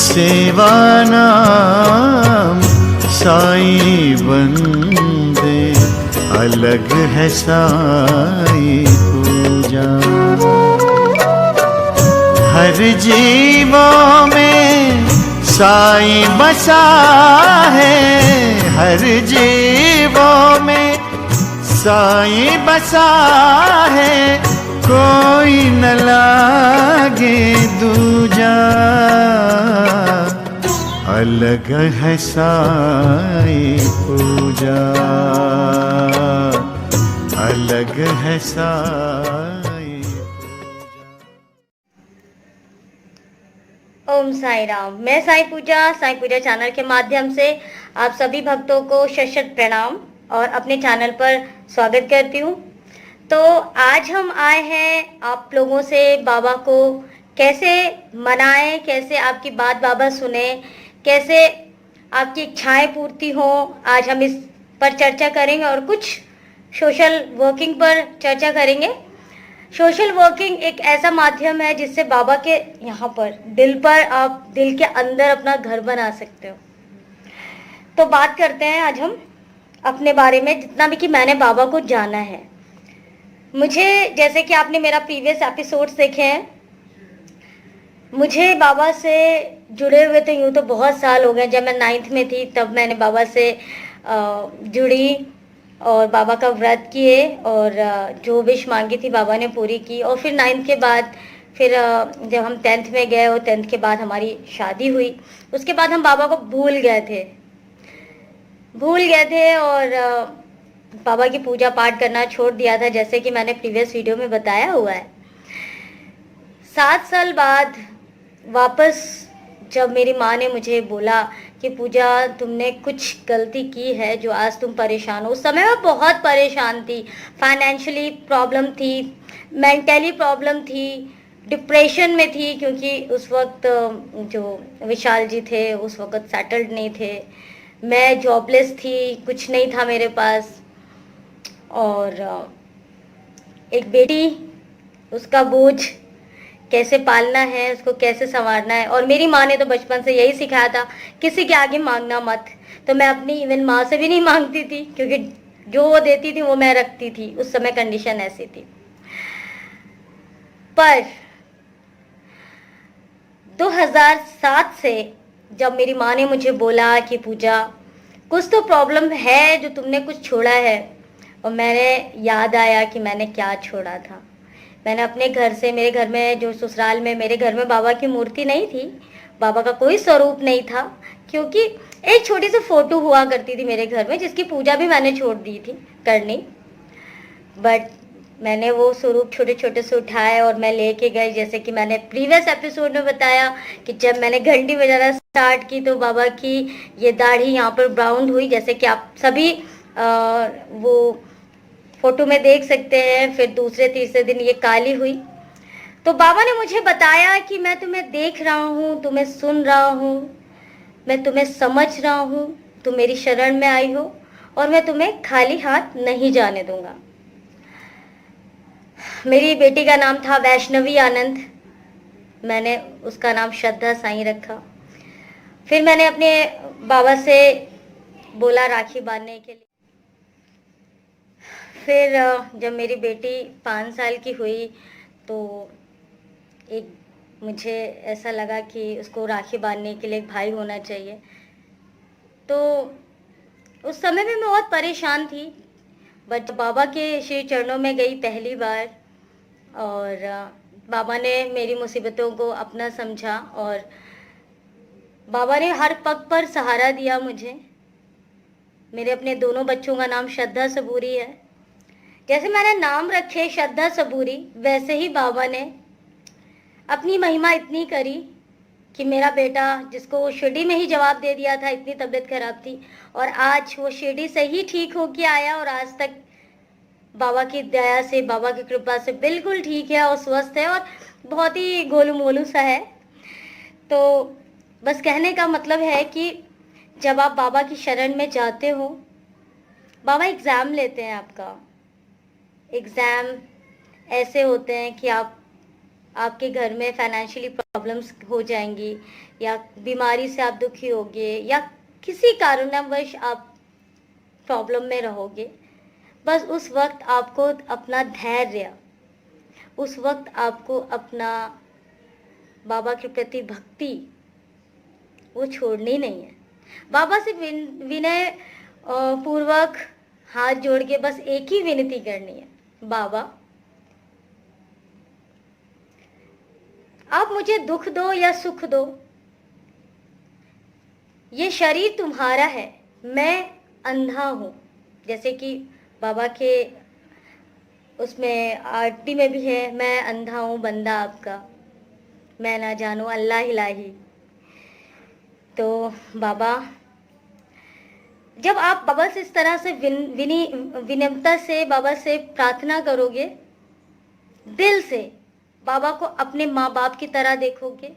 सेवा नाम साईं बंदे, अलग है साईं पूजा। हर जीवों में साईं बसा है, हर जीवों में साईं बसा है, कोई न लागे दूजा। अलग है साईं पूजा, अलग है साईं पूजा। ओम साई राम। मैं साईं पूजा चैनल के माध्यम से आप सभी भक्तों को शत शत प्रणाम और अपने चैनल पर स्वागत करती हूँ। तो आज हम आए हैं आप लोगों से बाबा को कैसे मनाएं, कैसे आपकी बात बाबा सुने, कैसे आपकी इच्छाएं पूर्ति हो, आज हम इस पर चर्चा करेंगे और कुछ सोशल वर्किंग पर चर्चा करेंगे। सोशल वर्किंग एक ऐसा माध्यम है जिससे बाबा के यहाँ पर आप दिल के अंदर अपना घर बना सकते हो। तो बात करते हैं आज हम अपने बारे में, जितना भी कि मैंने बाबा को जाना है। मुझे, जैसे कि आपने मेरा प्रीवियस एपिसोड्स देखे हैं, मुझे बाबा से जुड़े हुए तो यूँ तो बहुत साल हो गए। जब मैं 9th में थी तब मैंने बाबा से जुड़ी और बाबा का व्रत किए और जो विश मांगी थी बाबा ने पूरी की। और फिर 9th के बाद फिर जब हम 10th में गए और 10th के बाद हमारी शादी हुई, उसके बाद हम बाबा को भूल गए थे और बाबा की पूजा पाठ करना छोड़ दिया था, जैसे कि मैंने प्रीवियस वीडियो में बताया हुआ है। 7 साल बाद वापस जब मेरी माँ ने मुझे बोला कि पूजा तुमने कुछ गलती की है जो आज तुम परेशान हो। उस समय मैं बहुत परेशान थी, फाइनेंशियली प्रॉब्लम थी, मेंटली प्रॉब्लम थी, डिप्रेशन में थी, क्योंकि उस वक्त जो विशाल जी थे उस वक्त सेटल्ड नहीं थे, मैं जॉबलेस थी, कुछ नहीं था मेरे पास, और एक बेटी, उसका बोझ कैसे पालना है, उसको कैसे संवारना है। और मेरी माँ ने तो बचपन से यही सिखाया था, किसी के आगे मांगना मत। तो मैं अपनी इवन माँ से भी नहीं मांगती थी, क्योंकि जो वो देती थी वो मैं रखती थी। उस समय कंडीशन ऐसी थी। पर 2007 से जब मेरी माँ ने मुझे बोला कि पूजा कुछ तो प्रॉब्लम है जो तुमने कुछ छोड़ा है, और मैंने याद आया कि मैंने क्या छोड़ा था। मैंने अपने घर से, मेरे घर में जो ससुराल में, मेरे घर में बाबा की मूर्ति नहीं थी, बाबा का कोई स्वरूप नहीं था, क्योंकि एक छोटी सी फोटो हुआ करती थी मेरे घर में, जिसकी पूजा भी मैंने छोड़ दी थी करनी। बट मैंने वो स्वरूप छोटे छोटे से उठाए और मैं लेके गई, जैसे कि मैंने प्रीवियस एपिसोड में बताया कि जब मैंने घंटी बजाना स्टार्ट की तो बाबा की ये दाढ़ी यहाँ पर ब्राउन हुई, जैसे कि आप सभी वो फोटो में देख सकते हैं। फिर दूसरे तीसरे दिन ये काली हुई। तो बाबा ने मुझे बताया कि मैं तुम्हें देख रहा हूँ, तुम्हें सुन रहा हूँ, मैं तुम्हें समझ रहा हूँ, तुम मेरी शरण में आई हो और मैं तुम्हें खाली हाथ नहीं जाने दूंगा। मेरी बेटी का नाम था वैष्णवी आनंद, मैंने उसका नाम श्रद्धा साईं रखा। फिर मैंने अपने बाबा से बोला राखी बांधने के लिए। फिर जब मेरी बेटी 5 साल की हुई तो एक मुझे ऐसा लगा कि उसको राखी बांधने के लिए एक भाई होना चाहिए। तो उस समय में मैं बहुत परेशान थी, बट बाबा के श्री चरणों में गई पहली बार और बाबा ने मेरी मुसीबतों को अपना समझा और बाबा ने हर पग पर सहारा दिया मुझे। मेरे अपने दोनों बच्चों का नाम श्रद्धा सबूरी है। जैसे मैंने नाम रखे श्रद्धा सबूरी, वैसे ही बाबा ने अपनी महिमा इतनी करी कि मेरा बेटा, जिसको शिरडी में ही जवाब दे दिया था, इतनी तबीयत खराब थी, और आज वो शिरडी से ही ठीक होके आया और आज तक बाबा की दया से, बाबा की कृपा से बिल्कुल ठीक है और स्वस्थ है और बहुत ही गोलू मोलू सा है। तो बस कहने का मतलब है कि जब आप बाबा की शरण में जाते हो, बाबा एग्ज़ाम लेते हैं आपका। एग्ज़ाम ऐसे होते हैं कि आप आपके घर में फाइनेंशियली प्रॉब्लम्स हो जाएंगी, या बीमारी से आप दुखी होगे, या किसी कारणवश आप प्रॉब्लम में रहोगे, बस उस वक्त आपको अपना धैर्य, उस वक्त आपको अपना बाबा के प्रति भक्ति वो छोड़नी नहीं है। बाबा से विनय पूर्वक हाथ जोड़ के बस एक ही विनती करनी है, बाबा आप मुझे दुख दो या सुख दो, ये शरीर तुम्हारा है, मैं अंधा हूँ। जैसे कि बाबा के उसमें आरती में भी है, मैं अंधा हूँ बंदा आपका, मैं ना जानू अल्लाह इलाही। तो बाबा, जब आप बाबा से इस तरह से विनम्रता से बाबा से प्रार्थना करोगे, दिल से बाबा को अपने माँ बाप की तरह देखोगे,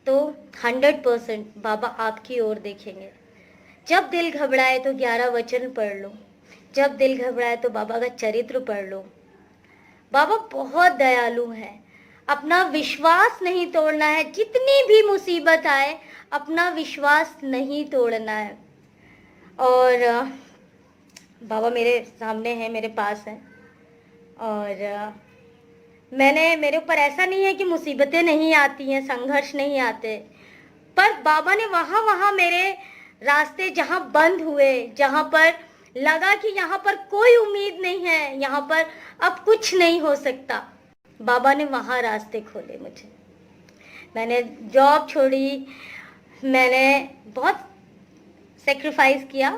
तो 100% बाबा आपकी ओर देखेंगे। जब दिल घबराए तो 11 वचन पढ़ लो, जब दिल घबराए तो बाबा का चरित्र पढ़ लो। बाबा बहुत दयालु हैं। अपना विश्वास नहीं तोड़ना है, जितनी भी मुसीबत आए अपना विश्वास नहीं तोड़ना है। और बाबा मेरे सामने हैं, मेरे पास हैं, और मेरे ऊपर ऐसा नहीं है कि मुसीबतें नहीं आती हैं, संघर्ष नहीं आते, पर बाबा ने वहाँ मेरे रास्ते जहाँ बंद हुए, जहाँ पर लगा कि यहाँ पर कोई उम्मीद नहीं है, यहाँ पर अब कुछ नहीं हो सकता, बाबा ने वहाँ रास्ते खोले मुझे। मैंने जॉब छोड़ी, मैंने बहुत सेक्रीफाइस किया,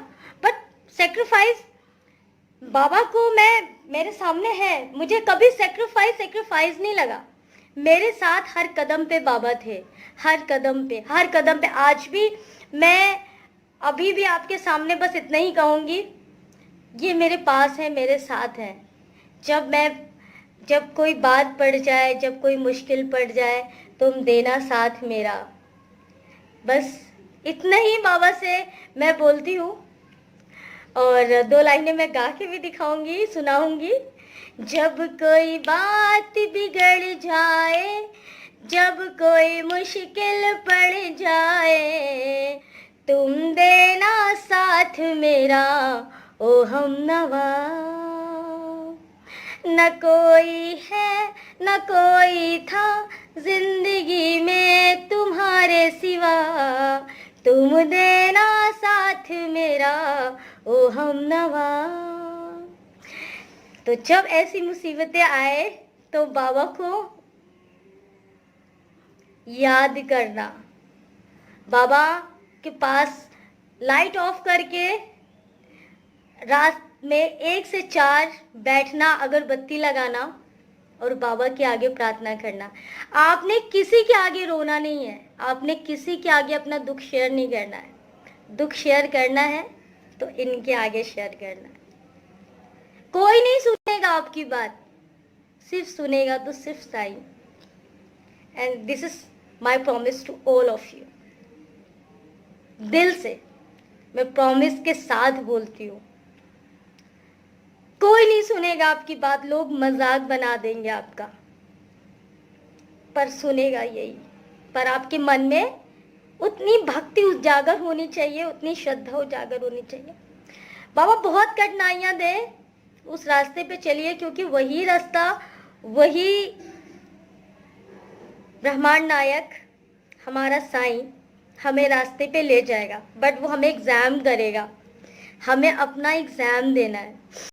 बट सेक्रीफाइस बाबा को मेरे सामने है, मुझे कभी सेक्रीफाइस नहीं लगा। मेरे साथ हर कदम पे बाबा थे, हर कदम पे। आज भी मैं अभी भी आपके सामने बस इतना ही कहूँगी, ये मेरे पास है, मेरे साथ है। जब कोई बात पड़ जाए, जब कोई मुश्किल पड़ जाए, तुम देना साथ मेरा। बस इतना ही बाबा से मैं बोलती हूँ, और 2 लाइनें मैं गा के भी दिखाऊंगी, सुनाऊंगी। जब कोई बात बिगड़ जाए, जब कोई मुश्किल पड़ जाए, तुम देना साथ मेरा ओ हमनवा। न कोई है न कोई था जिंदगी में तुम्हारे सिवा, तुम देना साथ मेरा ओ हमनवा। तो जब ऐसी मुसीबतें आए तो बाबा को याद करना, बाबा के पास लाइट ऑफ करके रात में 1 से 4 बैठना, अगरबत्ती लगाना और बाबा के आगे प्रार्थना करना। आपने किसी के आगे रोना नहीं है, आपने किसी के आगे अपना दुख शेयर नहीं करना है। दुख शेयर करना है तो इनके आगे शेयर करना है। कोई नहीं सुनेगा आपकी बात, सिर्फ सुनेगा तो सिर्फ Sai. And this is my promise to all of you. दिल से मैं प्रॉमिस के साथ बोलती हूँ, कोई नहीं सुनेगा आपकी बात, लोग मजाक बना देंगे आपका, पर सुनेगा यही। पर आपके मन में उतनी भक्ति उजागर होनी चाहिए, उतनी श्रद्धा उजागर होनी चाहिए। बाबा बहुत कठिनाइयां दे, उस रास्ते पे चलिए, क्योंकि वही रास्ता, वही ब्रह्मांड नायक हमारा साईं हमें रास्ते पे ले जाएगा। बट वो हमें एग्जाम करेगा, हमें अपना एग्जाम देना है।